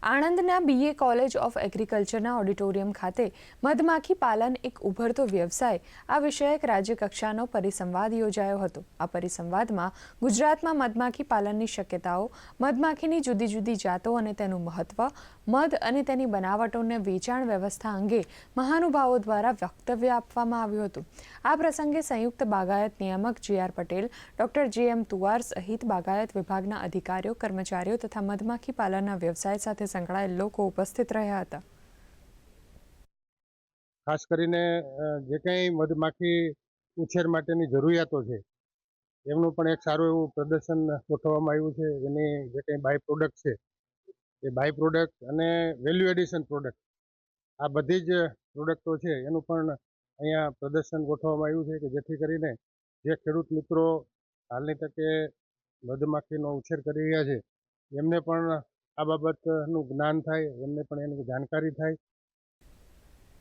આણંદના BA college of એગ્રીકલ્ચરના auditorium ખાતે મધમાખી પાલન એક ઉભરતો વ્યવસાય આ વિષયક રાજ્યકક્ષાનો પરિસંવાદ યોજાયો હતો। આ પરિસંવાદમાં ગુજરાતમાં મધમાખી પાલનની શક્યતાઓ, મધમાખીની જુદી જુદી જાતો અને તેનું મહત્વ, મધ અને તેની બનાવટોને વેચાણ વ્યવસ્થા અંગે મહાનુભાવો દ્વારા વક્તવ્ય આપવામાં આવ્યું હતું। આ પ્રસંગે સંયુક્ત બાગાયત નિયામક G.R. Patel, doctor J.M. તુવાર સહિત બાગાયત વિભાગના અધિકારીઓ, કર્મચારીઓ તથા મધમાખી પાલનના વ્યવસાય સાથે સંકળાયેલ લોકો ઉપસ્થિત રહ્યા હતા। ખાસ કરીને જે કંઈ મધમાખી ઉછેર માટેની જરૂરિયાતો છે એમનું પણ એક સારું એવું પ્રદર્શન ગોઠવવામાં આવ્યું છે। એની જે કંઈ બાય પ્રોડક્ટ છે એ બાય પ્રોડક્ટ અને વેલ્યુ એડિશન પ્રોડક્ટ આ બધી જ પ્રોડક્ટો છે એનું પણ અહીંયા પ્રદર્શન ગોઠવવામાં આવ્યું છે કે જેથી કરીને જે ખેડૂત મિત્રો હાલની તકે મધમાખીનો ઉછેર કરી રહ્યા છે એમને પણ આ બાબતનું જ્ઞાન થાય, એમને પણ એની જાણકારી થાય